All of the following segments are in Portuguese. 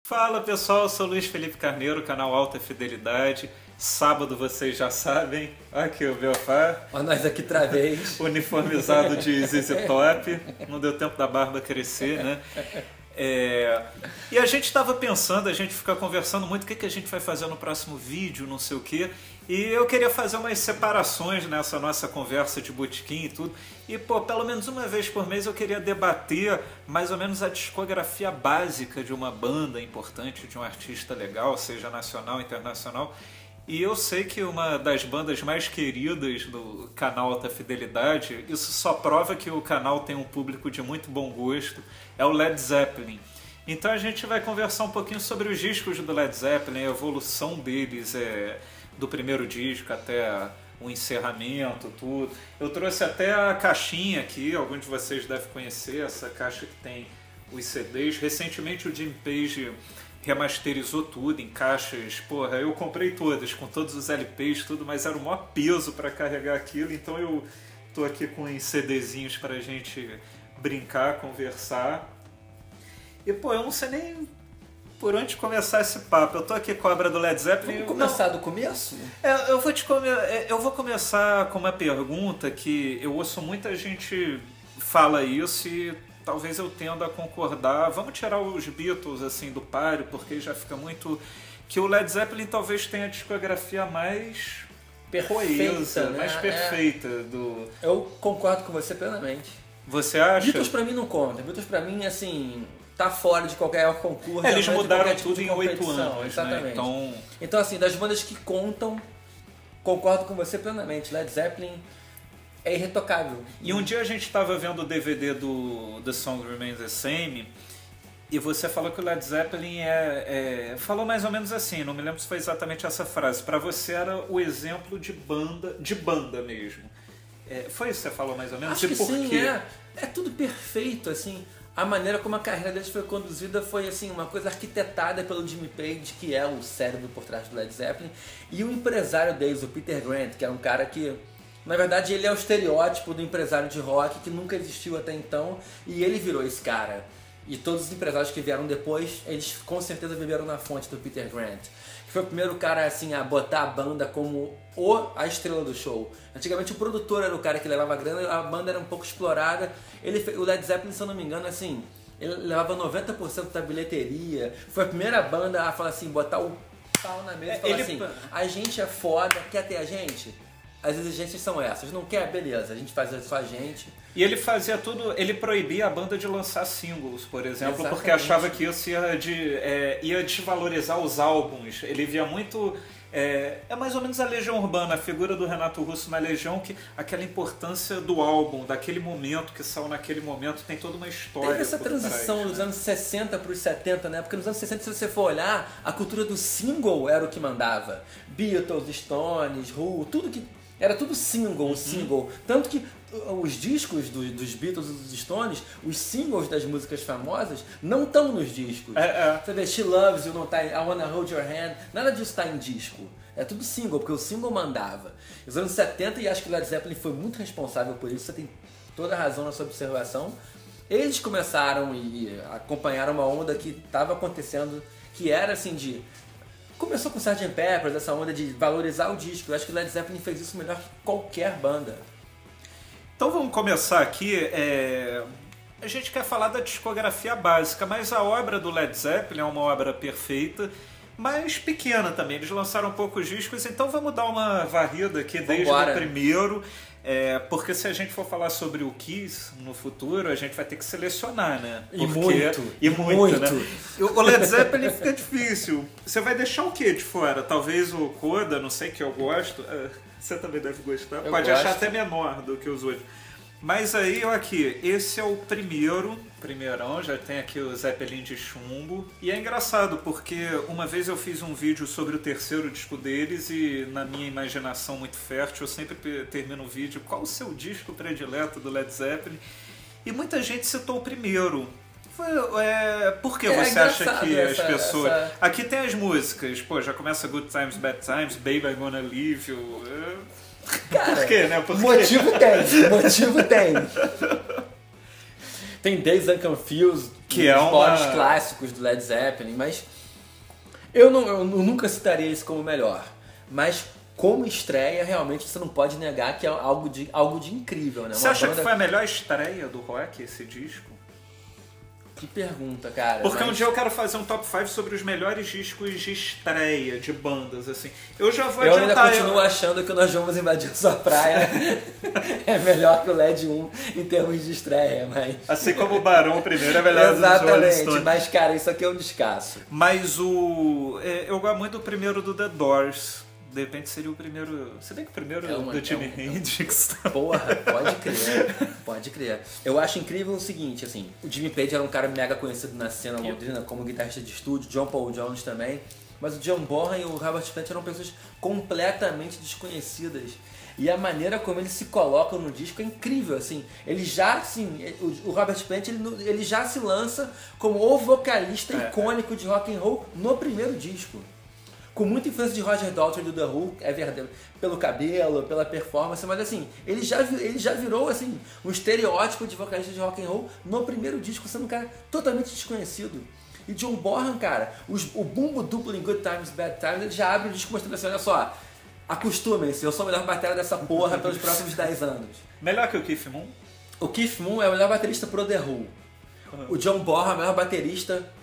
Fala pessoal, eu sou o Luiz Felipe Carneiro, canal Alta Fidelidade. Sábado vocês já sabem, aqui o Belfar. Olha nós aqui outra vez. Uniformizado de ZZ Top, não deu tempo da barba crescer, né? E a gente estava pensando, a gente fica conversando muito o que a gente vai fazer no próximo vídeo, não sei o quê. E eu queria fazer umas separações nessa nossa conversa de botequim e tudo. E, pô, pelo menos uma vez por mês eu queria debater mais ou menos a discografia básica de uma banda importante, de um artista legal, seja nacional ou internacional. E eu sei que uma das bandas mais queridas do canal Alta Fidelidade, isso só prova que o canal tem um público de muito bom gosto, é o Led Zeppelin. Então a gente vai conversar um pouquinho sobre os discos do Led Zeppelin, a evolução deles, do primeiro disco até o encerramento, tudo. Eu trouxe até a caixinha aqui, alguns de vocês devem conhecer, essa caixa que tem os CDs. Recentemente o Jimmy Page remasterizou tudo em caixas. Porra, eu comprei todas, com todos os LPs, tudo, mas era o maior peso para carregar aquilo, então eu tô aqui com uns CDzinhos pra gente brincar, conversar. E pô, eu não sei nem por onde começar esse papo. Eu tô aqui com a obra do Led Zeppelin. Vamos começar do começo? Eu vou começar com uma pergunta que eu ouço muita gente fala isso e talvez eu tenda a concordar. Vamos tirar os Beatles assim do páreo, porque já fica muito... Que o Led Zeppelin talvez tenha a discografia mais perfeita, né? mais perfeita do... Eu concordo com você plenamente. Você acha? Beatles pra mim não conta. Beatles pra mim, assim, tá fora de qualquer concurso. Eles mudaram tipo tudo em 8 anos, exatamente. Né? Então, assim, das bandas que contam, concordo com você plenamente. Led Zeppelin é irretocável. E um dia a gente estava vendo o DVD do The Song Remains the Same e você falou que o Led Zeppelin falou mais ou menos assim, não me lembro se foi exatamente essa frase, para você era o exemplo de banda mesmo. Foi isso que você falou mais ou menos? Acho que sim, é tudo perfeito, assim. A maneira como a carreira deles foi conduzida foi assim, uma coisa arquitetada pelo Jimmy Page, que é o cérebro por trás do Led Zeppelin, e o empresário deles, o Peter Grant, que é um cara que, na verdade, ele é o estereótipo do empresário de rock que nunca existiu até então, e ele virou esse cara. E todos os empresários que vieram depois, eles com certeza beberam na fonte do Peter Grant, que foi o primeiro cara assim a botar a banda como a estrela do show. Antigamente o produtor era o cara que levava a grana, a banda era um pouco explorada. O Led Zeppelin, se eu não me engano, assim, ele levava 90% da bilheteria. Foi a primeira banda a falar assim, botar o pau na mesa e falar assim, a gente é foda, quer ter a gente? As exigências são essas, não quer? Beleza, a gente faz só a gente. E ele fazia tudo, ele proibia a banda de lançar singles, por exemplo, exatamente, porque achava que isso ia desvalorizar os álbuns. Ele via muito... É mais ou menos a Legião Urbana, a figura do Renato Russo na Legião, que aquela importância do álbum, daquele momento que saiu naquele momento, tem toda uma história. Teve essa transição dos anos 60 para os 70, né? Porque nos anos 60, se você for olhar, a cultura do single era o que mandava. Beatles, Stones, Who, tudo que... Era tudo single. Tanto que os discos dos Beatles e dos Stones, os singles das músicas famosas, não estão nos discos. Você vê, She Loves You, não tá, I Wanna Hold Your Hand, nada disso está em disco. É tudo single, porque o single mandava. Nos anos 70, e acho que o Led Zeppelin foi muito responsável por isso, você tem toda a razão na sua observação. Eles começaram e acompanharam uma onda que estava acontecendo, que era assim de... Começou com Sgt. Pepper, essa onda de valorizar o disco. Eu acho que o Led Zeppelin fez isso melhor que qualquer banda. Então vamos começar aqui. A gente quer falar da discografia básica, mas a obra do Led Zeppelin é uma obra perfeita, mas pequena também. Eles lançaram poucos discos, então vamos dar uma varrida aqui desde o primeiro. Porque se a gente for falar sobre o Kiss no futuro, a gente vai ter que selecionar, né? E muito, né? O Led Zeppelin fica difícil. Você vai deixar o que de fora? Talvez o Coda, não sei, que eu gosto. Você também deve gostar. Pode achar até menor do que os outros. Mas aí, ó, aqui, esse é o primeirão, já tem aqui o Zeppelin de chumbo. E é engraçado, porque uma vez eu fiz um vídeo sobre o terceiro disco deles e na minha imaginação muito fértil, eu sempre termino o vídeo, qual o seu disco predileto do Led Zeppelin? E muita gente citou o primeiro. Por que você acha que as pessoas... Aqui tem as músicas, pô, já começa Good Times, Bad Times, Baby I'm Gonna Leave You... Cara, por quê, né? Motivo tem. Tem Days Unconfused, Que é os poros clássicos do Led Zeppelin, mas eu nunca citaria isso como melhor. Mas como estreia, realmente você não pode negar que é algo de incrível, né? Você acha que foi a melhor estreia do rock, esse disco? Que pergunta, cara. Porque um dia eu quero fazer um top 5 sobre os melhores discos de estreia de bandas, assim. Eu já vou adiantar... Eu ainda continuo achando que Nós Vamos Invadir Sua Praia é melhor que o LED 1 em termos de estreia, mas... Assim como o Barão primeiro é melhor do Exatamente, mas cara, isso aqui é um descasso. Mas eu gosto muito do primeiro do The Doors. De repente seria o primeiro... Se bem que o primeiro do Jimi Hendrix. Porra, pode crer. Eu acho incrível o seguinte, assim, o Jimmy Page era um cara mega conhecido na cena londrina como guitarrista de estúdio, John Paul Jones também, mas o John Bonham e o Robert Plant eram pessoas completamente desconhecidas. E a maneira como eles se colocam no disco é incrível, assim. Ele já, assim, o Robert Plant, ele já se lança como o vocalista icônico de rock and roll no primeiro disco. Com muita influência de Roger Daltrey do The Who, é verdade, pelo cabelo, pela performance, mas assim, ele já virou assim, um estereótipo de vocalista de rock and roll no primeiro disco, sendo um cara totalmente desconhecido. E John Bonham, cara, o bumbo duplo em Good Times, Bad Times, ele já abre o disco mostrando assim, olha só, acostumem-se, eu sou a melhor bateria dessa porra pelos próximos 10 anos. Melhor que o Keith Moon? O Keith Moon é o melhor baterista pro The Who. O John Bonham é o melhor baterista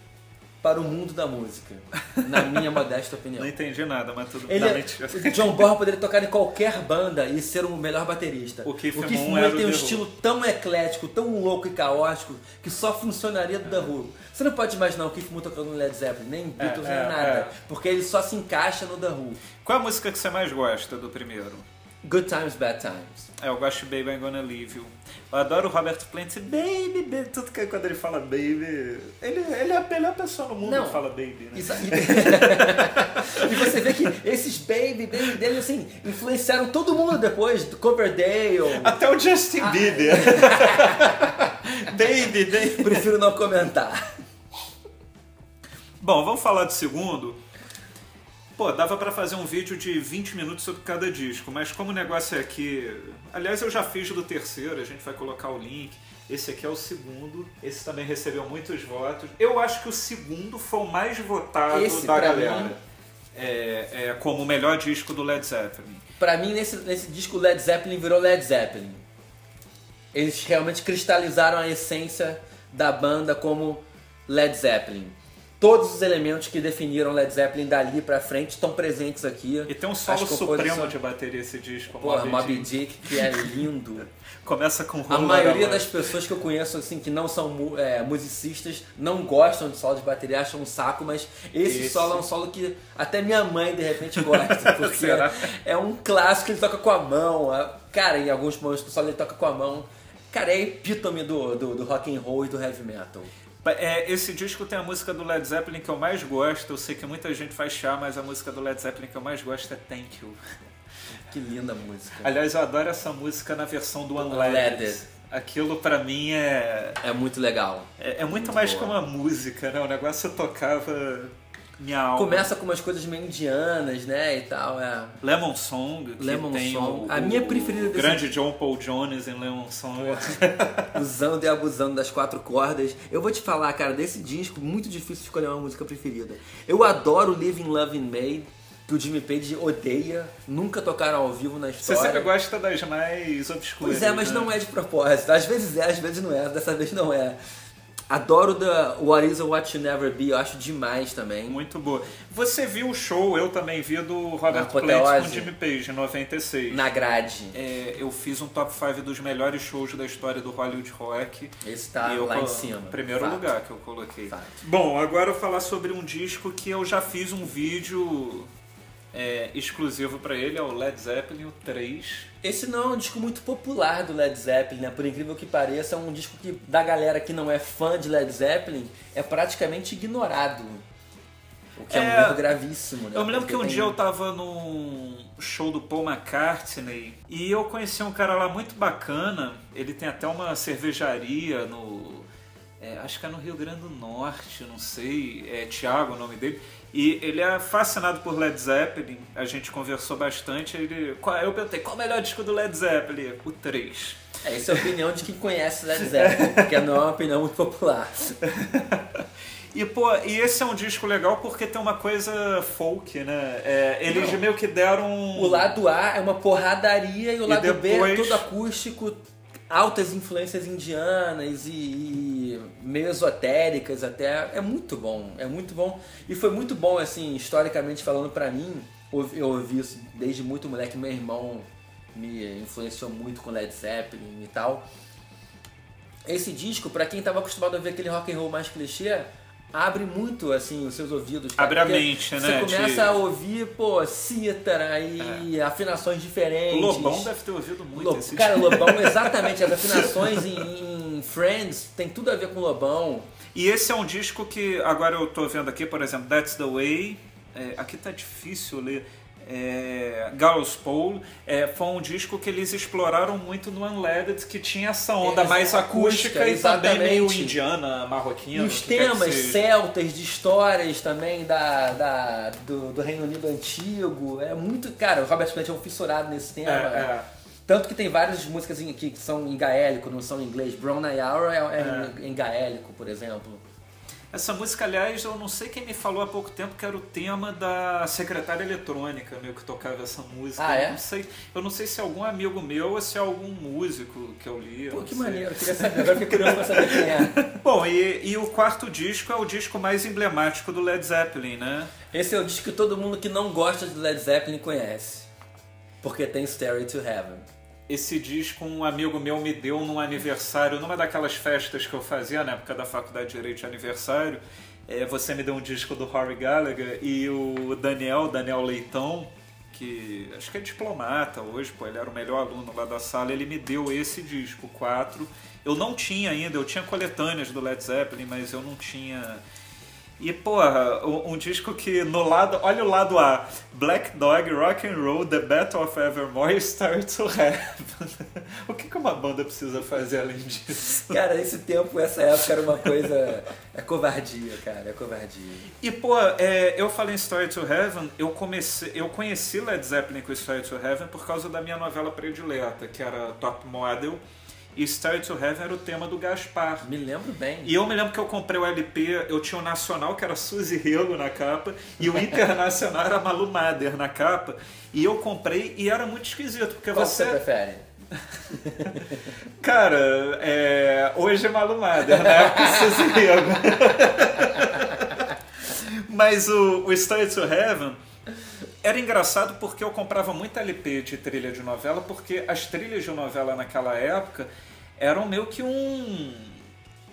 para o mundo da música, na minha modesta opinião. Não entendi nada, mas tudo bem. O John Bonham poderia tocar em qualquer banda e ser o melhor baterista. O Keith Moon tem um estilo tão eclético, tão louco e caótico, que só funcionaria do The Who. Você não pode imaginar o Keith Moon tocando no Led Zeppelin, nem Beatles, nem nada, porque ele só se encaixa no The Who. Qual é a música que você mais gosta do primeiro? Good Times, Bad Times. Eu gosto de Baby I'm Gonna Leave You. Eu adoro o Robert Plant. Baby, baby. Tudo que quando ele fala baby... Ele é a melhor pessoa no mundo que fala baby, né? E você vê que esses baby dele, assim, influenciaram todo mundo depois. Do Coverdale. Até o Justin Bieber. baby. Prefiro não comentar. Bom, vamos falar do segundo. Pô, dava pra fazer um vídeo de 20 minutos sobre cada disco, mas como o negócio é aqui... Aliás, eu já fiz do terceiro, a gente vai colocar o link. Esse aqui é o segundo, esse também recebeu muitos votos. Eu acho que o segundo foi o mais votado da galera. Como o melhor disco do Led Zeppelin. Pra mim, nesse disco, o Led Zeppelin virou Led Zeppelin. Eles realmente cristalizaram a essência da banda como Led Zeppelin. Todos os elementos que definiram Led Zeppelin dali pra frente estão presentes aqui. E tem um solo supremo de bateria esse disco. Porra, Moby Dick, que é lindo. Começa com a maioria das pessoas que eu conheço, assim, que não são musicistas, não gostam de solo de bateria, acham um saco, mas esse solo é um solo que até minha mãe, de repente, gosta. Porque é um clássico que ele toca com a mão. Cara, em alguns momentos do solo ele toca com a mão. Cara, é epítome do rock and roll e do heavy metal. Esse disco tem a música do Led Zeppelin que eu mais gosto. Eu sei que muita gente faz chá, mas a música do Led Zeppelin que eu mais gosto é Thank You. Que linda música. Aliás, eu adoro essa música na versão do Unleaded. Aquilo pra mim é muito legal. É muito mais que uma música, né? O negócio tocava minha alma. Começa com umas coisas meio indianas, né? E tal. Lemon Song, que tem a minha preferida desse grande John Paul Jones em Lemon Song. Usando e abusando das 4 cordas. Eu vou te falar, cara, desse disco, muito difícil escolher uma música preferida. Eu adoro Living Love and Made, que o Jimmy Page odeia, nunca tocaram ao vivo na história. Você sempre gosta das mais obscuras. Pois mas não é de propósito. Às vezes às vezes não é. Dessa vez não é. Adoro What Is or What You Never Be, eu acho demais também. Muito boa. Você viu o show, eu também vi, do Robert Plant com Jimmy Page, em 96. Na grade. Eu fiz um top 5 dos melhores shows da história do Hollywood Rock. Esse tá lá em cima. Primeiro lugar que eu coloquei. Bom, agora eu vou falar sobre um disco que eu já fiz um vídeo exclusivo pra ele, é o Led Zeppelin, o 3. Esse não é um disco muito popular do Led Zeppelin, né? Por incrível que pareça, é um disco que, da galera que não é fã de Led Zeppelin, é praticamente ignorado. O que é muito gravíssimo, né? Eu me lembro que um dia eu tava num show do Paul McCartney e eu conheci um cara lá muito bacana. Ele tem até uma cervejaria acho que é no Rio Grande do Norte, não sei, é Thiago o nome dele. E ele é fascinado por Led Zeppelin, a gente conversou bastante. Eu perguntei, qual é o melhor disco do Led Zeppelin? O 3. Essa é a opinião de quem conhece Led Zeppelin, porque não é uma opinião muito popular. E esse é um disco legal porque tem uma coisa folk, né? Eles meio que deram... O lado A é uma porradaria e o lado B é todo acústico, altas influências indianas e meio esotéricas até. É muito bom, é muito bom. E foi muito bom, assim, historicamente falando pra mim, eu ouvi isso desde muito moleque, meu irmão me influenciou muito com Led Zeppelin e tal. Esse disco, pra quem tava acostumado a ver aquele rock and roll mais clichê, abre muito, assim, os seus ouvidos. Cara, abre a mente, né? Você começa a ouvir, cítara e afinações diferentes. O Lobão deve ter ouvido muito esse Cara, o Lobão, exatamente. As afinações em Friends tem tudo a ver com o Lobão. E esse é um disco que, agora eu tô vendo aqui, por exemplo, That's the Way. Aqui tá difícil ler. Gallows Pole foi um disco que eles exploraram muito no Unleaded, que tinha essa onda mais acústica e também meio indiana, marroquina. E os temas celtas, de histórias também do Reino Unido antigo. É muito. Cara, o Robert Plant é um fissurado nesse tema. Tanto que tem várias músicas que são em gaélico, não são em inglês. Brown Hour é em gaélico, por exemplo. Essa música, aliás, eu não sei quem me falou há pouco tempo que era o tema da secretária eletrônica, meio que tocava essa música. Eu não sei se é algum amigo meu ou se é algum músico que eu li. Pô, que maneiro, eu queria saber. Agora fiquei curioso pra saber quem é. Bom, e o quarto disco é o disco mais emblemático do Led Zeppelin, né? Esse é o disco que todo mundo que não gosta de Led Zeppelin conhece. Porque tem Stairway to Heaven. Esse disco um amigo meu me deu num aniversário, numa daquelas festas que eu fazia na época da faculdade de Direito de aniversário. Você me deu um disco do Rory Gallagher e o Daniel Leitão, que acho que é diplomata hoje, ele era o melhor aluno lá da sala, ele me deu esse disco, 4. Eu não tinha ainda, eu tinha coletâneas do Led Zeppelin, mas eu não tinha... E, porra, um disco que no lado... Olha o lado A. Black Dog, Rock and Roll, The Battle of Evermore e Star to Heaven. O que uma banda precisa fazer além disso? Cara, esse tempo, essa época era uma coisa... É covardia, cara, é covardia. E, pô, eu falei em Story to Heaven, eu conheci Led Zeppelin com Story to Heaven por causa da minha novela predileta, que era Top Model. E Stairway to Heaven era o tema do Gaspar. Me lembro bem. E eu me lembro que eu comprei o LP, eu tinha o nacional, que era Suzy Rego na capa, e o internacional era Malu Mader na capa. E eu comprei e era muito esquisito, porque Qual você prefere? Cara, hoje é Malu Mader, na época Suzy Rego. Mas o Stairway to Heaven... Era engraçado porque eu comprava muito LP de trilha de novela, porque as trilhas de novela naquela época eram meio que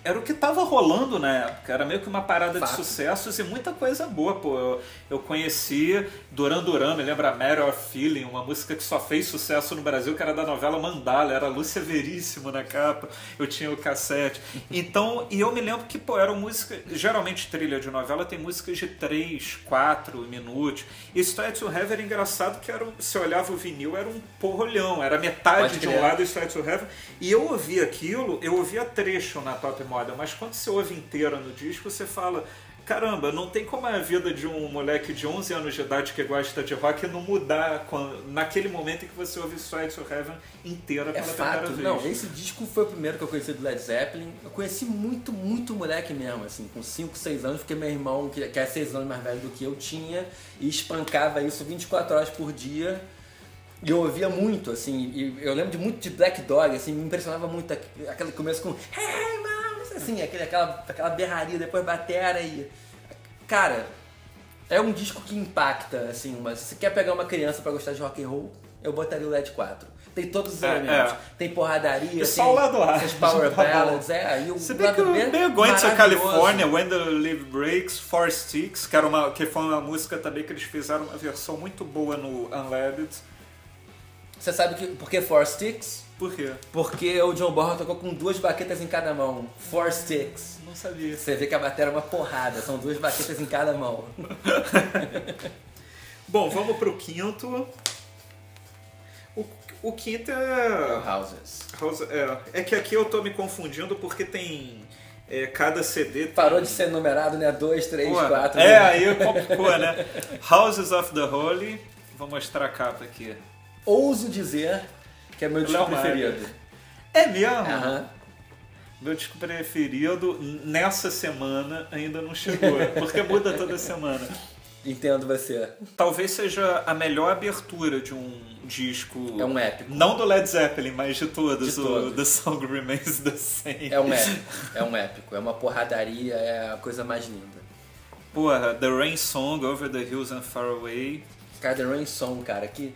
era o que estava rolando na época, era meio que uma parada de sucessos e muita coisa boa, pô. Eu conheci Duran Duran, me lembra Matter of Feeling, uma música que só fez sucesso no Brasil, que era da novela Mandala, era Lúcia Veríssimo na capa, eu tinha o cassete. Então, e eu me lembro que, pô, era música, geralmente trilha de novela tem músicas de 3, 4 minutos. E Stairway to Heaven era engraçado que você olhava o vinil, era um porrolhão, era metade de um lado e Stairway to Heaven. E eu ouvia aquilo, eu ouvia trecho na Top Model, mas quando você ouve inteira no disco, você fala, caramba, não tem como a vida de um moleque de 11 anos de idade que gosta de rock não mudar naquele momento em que você ouve Stairway to Heaven inteira pela primeira vez. Não, esse disco foi o primeiro que eu conheci do Led Zeppelin. Eu conheci muito moleque mesmo, assim, com 5, 6 anos, porque meu irmão, que é 6 anos mais velho do que eu, tinha e espancava isso 24 horas por dia. E eu ouvia muito, assim, e eu lembro muito de Black Dog, assim, me impressionava muito aquele começo com Hey, man! Assim, aquela berraria, depois batera e... Cara, é um disco que impacta, assim, mas se você quer pegar uma criança pra gostar de rock and roll, eu botaria o Led 4. Tem todos os elementos. Tem porradaria, só o lado A. Tem power ballads, e o se bem que o Bem Going to California, When the Leaf Breaks, Four Sticks, que foi uma música também que eles fizeram uma versão muito boa no Unleaded. Você sabe por que Four Sticks? Por quê? Porque o John Bonham tocou com 2 baquetas em cada mão. Four Sticks. Não sabia. Você vê que a bateria é uma porrada, são 2 baquetas em cada mão. Bom, vamos pro quinto. O quinto é... Houses. É que aqui eu tô me confundindo porque tem... cada CD... Parou de ser numerado, né? 2, 3, 4... aí complicou, né? Houses of the Holy. Vou mostrar a capa aqui. Ouso dizer que é meu disco preferido. É mesmo? Aham. Meu disco preferido nessa semana ainda não chegou, porque muda toda semana. Entendo você. Talvez seja a melhor abertura de um disco. É um épico. Não do Led Zeppelin, mas de todos. De todos. O The Song Remains the Same. É um épico. É um épico. É uma porradaria, é a coisa mais linda. Porra, The Rain Song, Over the Hills and Far Away. Cara, The Rain Song, cara, que...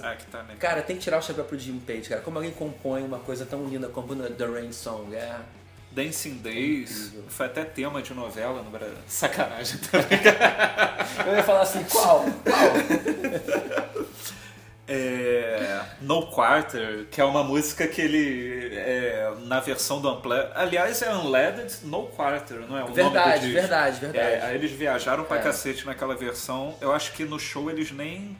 Ah, que tá legal. Cara, tem que tirar o chapéu pro Jimmy Page, cara. Como alguém compõe uma coisa tão linda como The Rain Song? É... Dancing Days, Incrível. foi até tema de novela no Brasil. Sacanagem também. Eu ia falar assim, qual? No Quarter, que é uma música que ele, na versão do Unplugged, aliás é Unleaded No Quarter, não é? O Verdade, nome do disco. verdade. Aí eles viajaram pra É. cacete naquela versão. Eu acho que no show eles nem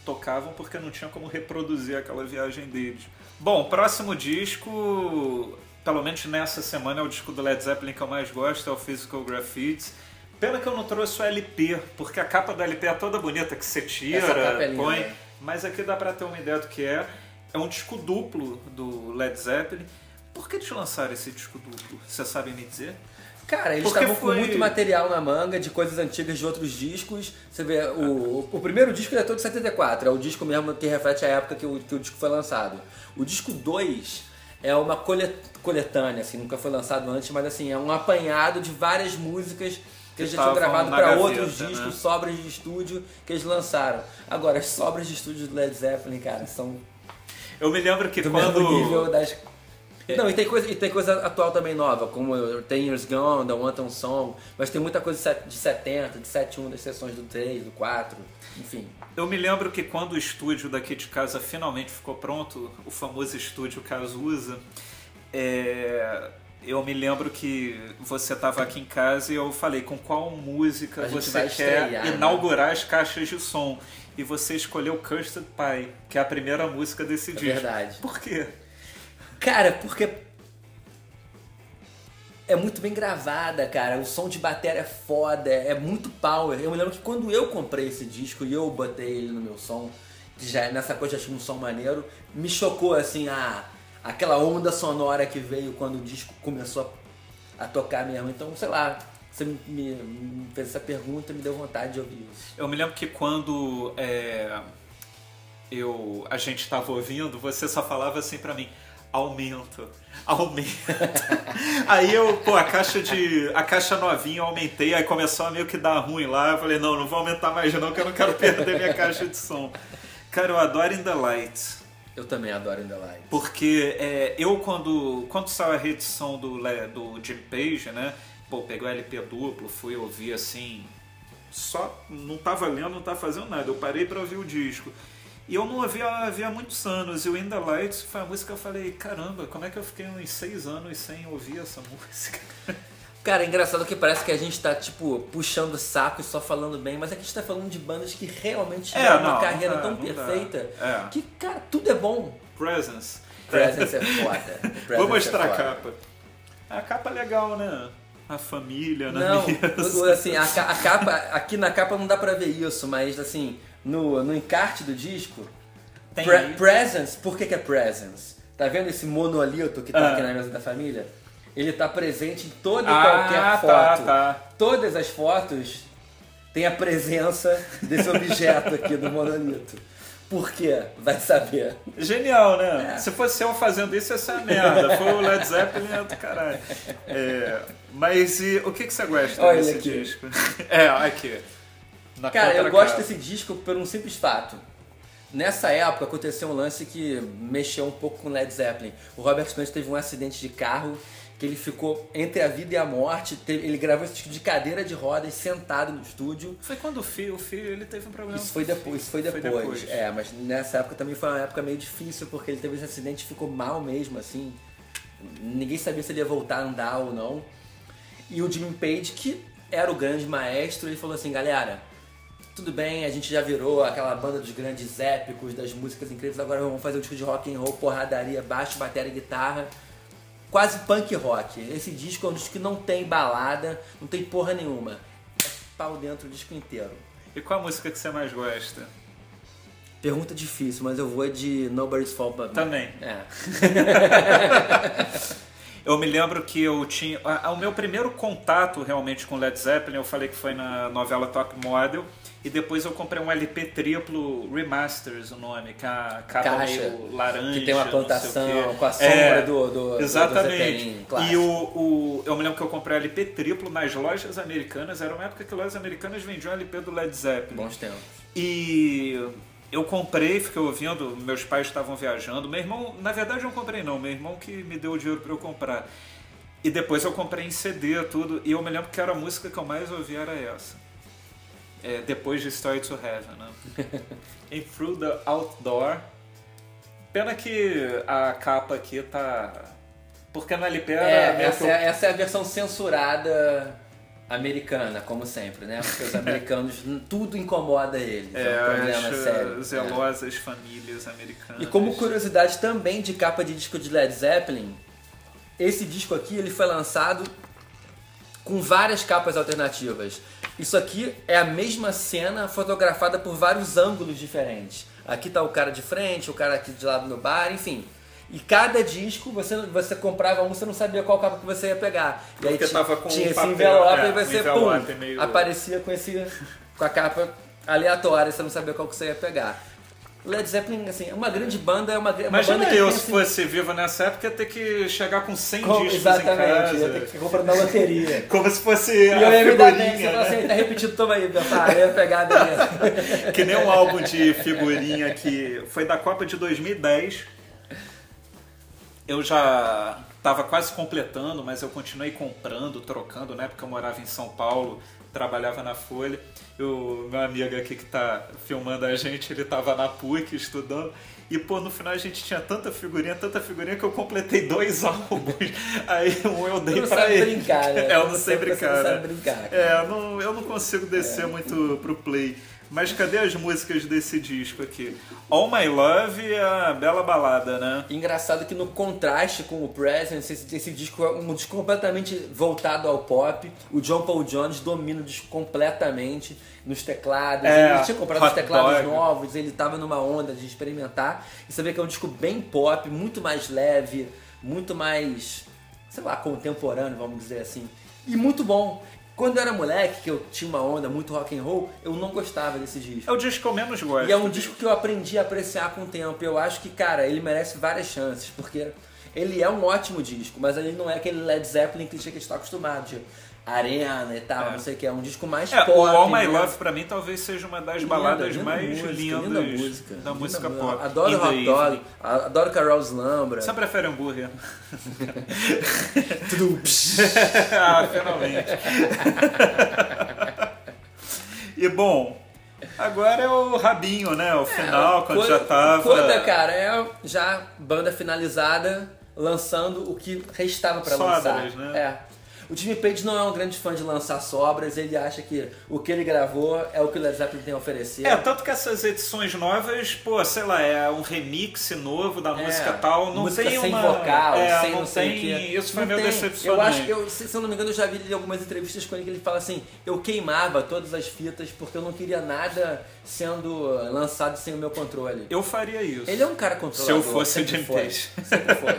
tocavam porque não tinha como reproduzir aquela viagem deles. Bom, próximo disco, pelo menos nessa semana, é o disco do Led Zeppelin que eu mais gosto, é o Physical Graffiti. Pena que eu não trouxe o LP, porque a capa do LP é toda bonita, que você Essa tira, capa é linda, põe. né? Mas aqui dá pra ter uma ideia do que é. É um disco duplo do Led Zeppelin. Por que eles lançaram esse disco duplo? Vocês sabem me dizer? Cara, eles Porque estavam com foi- muito material na manga de coisas antigas de outros discos. Você vê, o primeiro disco é todo de 74, é o disco mesmo que reflete a época que o disco foi lançado. O disco 2 é uma coletânea, assim, nunca foi lançado antes, mas assim, é um apanhado de várias músicas que eles já tinham estavam gravado na para gaveta, outros né? discos, sobras de estúdio que eles lançaram. Agora, as sobras de estúdio do Led Zeppelin, cara, são Eu me lembro que do quando... mesmo nível das... Não, e tem coisa atual também nova, como 10 Years Gone, The Wanton Song, mas tem muita coisa de 70, de 71, das sessões do 3, do 4, enfim. Eu me lembro que quando o estúdio daqui de casa finalmente ficou pronto, o famoso estúdio Cazuza, eu me lembro que você estava aqui em casa e eu falei com qual música A gente você vai quer estrear, né? inaugurar as caixas de som. E você escolheu Custard Pie, que é a primeira música desse disco. Verdade. Por quê? Cara, porque é muito bem gravada, cara. O som de bateria é foda, é muito power. Eu me lembro que quando eu comprei esse disco e eu botei ele no meu som, que já nessa coisa já tinha um som maneiro, me chocou assim aquela onda sonora que veio quando o disco começou a tocar mesmo. Então, sei lá, você me fez essa pergunta e me deu vontade de ouvir isso. Eu me lembro que quando a gente estava ouvindo, você só falava assim pra mim: aumento. Aí a caixa novinha eu aumentei, aí começou a meio que dar ruim lá. Eu falei: não vou aumentar mais não, que eu não quero perder minha caixa de som. Cara, eu adoro In The Light. Eu também adoro In The Light. Porque eu quando saiu a reedição do Jimmy Page, né? Pô, peguei o LP duplo, fui ouvir assim, só não tava lendo, não tava fazendo nada. Eu parei pra ouvir o disco. E eu não ouvia havia muitos anos. E o In The Lights foi a música que eu falei: caramba, como é que eu fiquei uns 6 anos sem ouvir essa música? Cara, é engraçado que parece que a gente tá, tipo, puxando o saco e só falando bem, mas aqui a gente tá falando de bandas que realmente tiveram uma carreira tão perfeita que, cara, tudo é bom. Presence. Presence é foda. Presence Vou mostrar é a foda. capa. A capa é legal, né? A família, na Não, mesa. assim, a capa, aqui na capa não dá pra ver isso, mas assim, no encarte do disco, Tem Presence, por que é Presence? Tá vendo esse monolito que tá aqui na mesa da família? Ele tá presente em toda e qualquer foto. Tá. Todas as fotos têm a presença desse objeto aqui do monolito. Por quê? Vai saber. Genial, né? Se fosse eu fazendo isso, ia ser uma merda. Foi o Led Zeppelin, é do caralho. Mas e, o que você gosta Olha desse aqui. disco? Aqui. Na Cara, eu contracapa. gosto desse disco por um simples fato. Nessa época aconteceu um lance que mexeu um pouco com Led Zeppelin. O Robert Plant teve um acidente de carro que ele ficou entre a vida e a morte. Ele gravou esse disco de cadeira de rodas, sentado no estúdio. Foi quando o Fio ele teve um problema. Isso foi depois. Mas nessa época também foi uma época meio difícil, porque ele teve esse acidente e ficou mal mesmo, assim. Ninguém sabia se ele ia voltar a andar ou não. E o Jimmy Page, que era o grande maestro, ele falou assim: galera, tudo bem, a gente já virou aquela banda dos grandes épicos, das músicas incríveis, agora vamos fazer um disco de rock and roll, porradaria, baixo, bateria, guitarra, quase punk rock. Esse disco é um disco que não tem balada, não tem porra nenhuma. É pau dentro do disco inteiro. E qual a música que você mais gosta? Pergunta difícil, mas eu vou de Nobody's Fault But Me. Também. É. Eu me lembro que eu tinha... O meu primeiro contato realmente com Led Zeppelin, eu falei que foi na novela Top Model, e depois eu comprei um LP triplo Remasters, o nome, que é a capa meio laranja, que tem uma plantação com a sombra do exatamente. Do e eu me lembro que eu comprei LP triplo nas lojas americanas, era uma época que lojas americanas vendiam LP do Led Zeppelin. Bons tempos. E eu comprei, fiquei ouvindo, meus pais estavam viajando, meu irmão, na verdade eu não comprei não, meu irmão que me deu o dinheiro para eu comprar. E depois eu comprei em CD, tudo, e eu me lembro que era a música que eu mais ouvia era essa. Depois de Story to Heaven, né? And Through the Outdoor. Pena que a capa aqui tá... Porque na LP era... Essa é a versão censurada americana, como sempre, né? Porque os americanos, tudo incomoda eles. É um problema sério. Zelosas famílias americanas. E como curiosidade também de capa de disco de Led Zeppelin, esse disco aqui ele foi lançado com várias capas alternativas. Isso aqui é a mesma cena fotografada por vários ângulos diferentes. Aqui tá o cara de frente, o cara aqui de lado no bar, enfim. E cada disco, você comprava um, você não sabia qual capa que você ia pegar. E aí tinha esse envelope e você, aparecia com a capa aleatória, você não sabia qual que você ia pegar. Led Zeppelin, assim, é uma grande banda, Imagina que eu, se fosse vivo nessa época, ia ter que chegar com 100 discos exatamente, em casa. Ia ter que comprar na loteria. Como se fosse a figurinha. Você tá repetindo, toma aí, eu ia pegar beleza. Que nem um álbum de figurinha que foi da Copa de 2010. Eu já estava quase completando, mas eu continuei comprando, trocando, né? Porque eu morava em São Paulo, trabalhava na Folha. O meu amigo aqui que tá filmando a gente, ele tava na PUC estudando. E, pô, no final a gente tinha tanta figurinha que eu completei 2 álbuns. Aí eu dei pra ele. Brincar, né? Eu não sei brincar, Você não né? sabe brincar. Eu não consigo descer muito pro play. Mas cadê as músicas desse disco aqui? All My Love é a bela balada, né? Engraçado que no contraste com o Presence, esse disco é um disco completamente voltado ao pop. O John Paul Jones domina o disco completamente nos teclados. Ele tinha comprado os teclados novos, ele estava numa onda de experimentar. E você vê que é um disco bem pop, muito mais leve, muito mais, sei lá, contemporâneo, vamos dizer assim. E muito bom. Quando eu era moleque, que eu tinha uma onda muito rock and roll, eu não gostava desse disco. É o disco que eu menos gosto. E é um disco que eu aprendi a apreciar com o tempo. Eu acho que, cara, ele merece várias chances, porque ele é um ótimo disco, mas ele não é aquele Led Zeppelin que a gente está acostumado, de arena e tal, não sei o que. É um disco mais pop. O All My Love, pra mim, talvez seja uma das baladas mais lindas da música pop. Adoro Hot Dog, adoro Carol Slambra. Você prefere hambúrguer? Tudo. Finalmente. E bom, agora é o rabinho, né? O final, quando já tava... Coda, cara, é já banda finalizada, lançando o que restava pra lançar. Né? O Jimmy Page não é um grande fã de lançar sobras, ele acha que o que ele gravou é o que o Led Zeppelin tem a oferecer. Tanto que essas edições novas, pô, sei lá, é um remix novo da música tal, não música tem sem uma... vocal, sem não não sei tem... o que. Isso foi meio decepcionante. Se eu não me engano, eu já vi algumas entrevistas com ele que ele fala assim, eu queimava todas as fitas porque eu não queria nada sendo lançado sem o meu controle. Eu faria isso. Ele é um cara controlador. Se eu fosse o Jimmy Page. Sempre foi.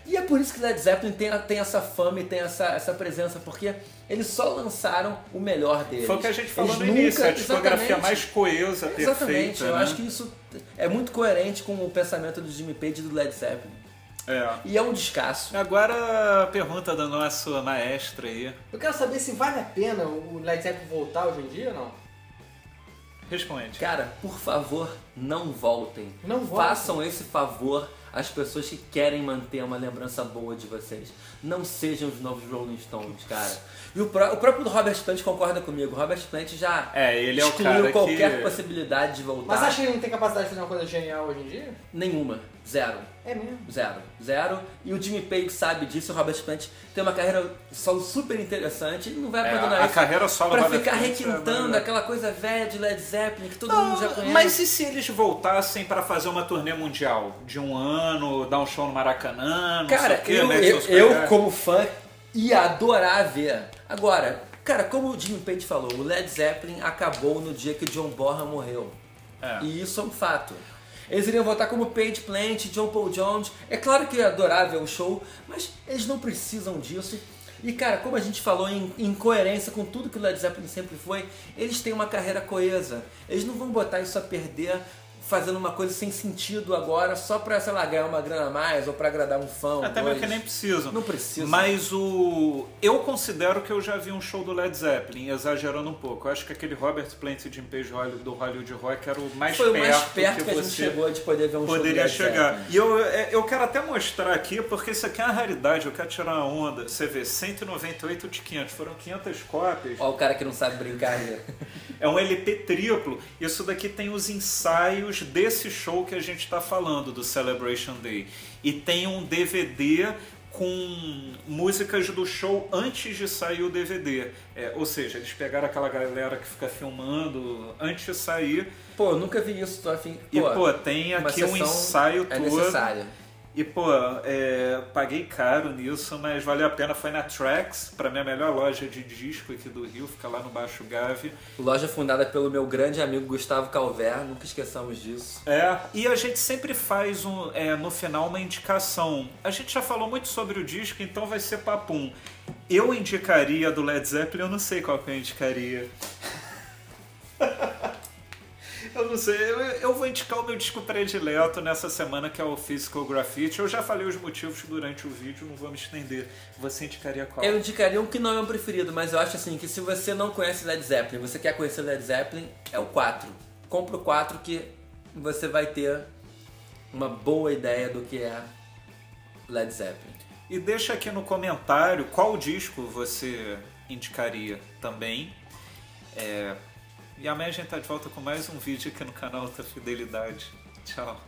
E é por isso que Led Zeppelin tem essa fama e tem essa presença, porque eles só lançaram o melhor deles. Foi o que a gente falou no início, a discografia mais coesa, perfeita. Exatamente, eu né? acho que isso é muito coerente com o pensamento do Jimmy Page e do Led Zeppelin. E é um descasso. Agora a pergunta da nossa maestra aí. Eu quero saber se vale a pena o Led Zeppelin voltar hoje em dia ou não? Responde. Cara, por favor, não voltem. Não voltem. Façam esse favor às pessoas que querem manter uma lembrança boa de vocês. Não sejam os novos Rolling Stones, cara. E o próprio Robert Plant concorda comigo. O Robert Plant já ele é excluiu o cara qualquer possibilidade de voltar. Mas acha que ele não tem capacidade de fazer uma coisa genial hoje em dia? Nenhuma. Zero. É mesmo? Zero. E o Jimmy Page sabe disso. O Robert Plant tem uma carreira solo super interessante. Ele não vai abandonar a isso carreira solo pra Robert ficar Plant requintando aquela coisa velha de Led Zeppelin que todo mundo já conhece. Mas e se eles voltassem pra fazer uma turnê mundial? De um ano, dar um show no Maracanã, não cara, sei o quê, eu como fã ia adorar ver. Agora, cara, como o Jimmy Page falou, o Led Zeppelin acabou no dia que o John Bonham morreu. E isso é um fato. Eles iriam votar como Page Plant, John Paul Jones. É claro que é adorável o show, mas eles não precisam disso. E cara, como a gente falou, em coerência com tudo que o Led Zeppelin sempre foi, eles têm uma carreira coesa. Eles não vão botar isso a perder fazendo uma coisa sem sentido agora só pra, sei lá, ganhar uma grana a mais ou pra agradar um fã. Até mesmo que nem precisam. Não precisam. Mas eu considero que eu já vi um show do Led Zeppelin, exagerando um pouco. Eu acho que aquele Robert Plant e Jim Page do Hollywood Rock era o mais Foi perto, o mais perto que a gente você chegou de poder ver um show do poderia Led chegar. Zeppelin. E eu quero até mostrar aqui, porque isso aqui é uma raridade, eu quero tirar uma onda. Você vê, 198 de 500, foram 500 cópias. Ó o cara que não sabe brincar, né? É um LP triplo. Isso daqui tem os ensaios desse show que a gente está falando, do Celebration Day. E tem um DVD com músicas do show antes de sair o DVD. Ou seja, eles pegaram aquela galera que fica filmando antes de sair. Pô, eu nunca vi isso, tô afim. E, tem aqui um ensaio todo. Necessário. E, paguei caro nisso, mas valeu a pena. Foi na Trax, pra mim a melhor loja de disco aqui do Rio, fica lá no Baixo Gávea. Loja fundada pelo meu grande amigo Gustavo Calver, nunca esqueçamos disso. E a gente sempre faz no final uma indicação. A gente já falou muito sobre o disco, então vai ser papum. Eu indicaria do Led Zeppelin, eu não sei qual que eu indicaria. Eu não sei, eu vou indicar o meu disco predileto nessa semana, que é o Physical Graffiti. Eu já falei os motivos durante o vídeo, não vou me estender. Você indicaria qual? Eu indicaria um que não é meu preferido, mas eu acho assim que se você não conhece Led Zeppelin, você quer conhecer Led Zeppelin, é o 4. Compra o 4 que você vai ter uma boa ideia do que é Led Zeppelin. E deixa aqui no comentário qual disco você indicaria também. E amanhã a gente tá de volta com mais um vídeo aqui no canal Alta Fidelidade. Tchau.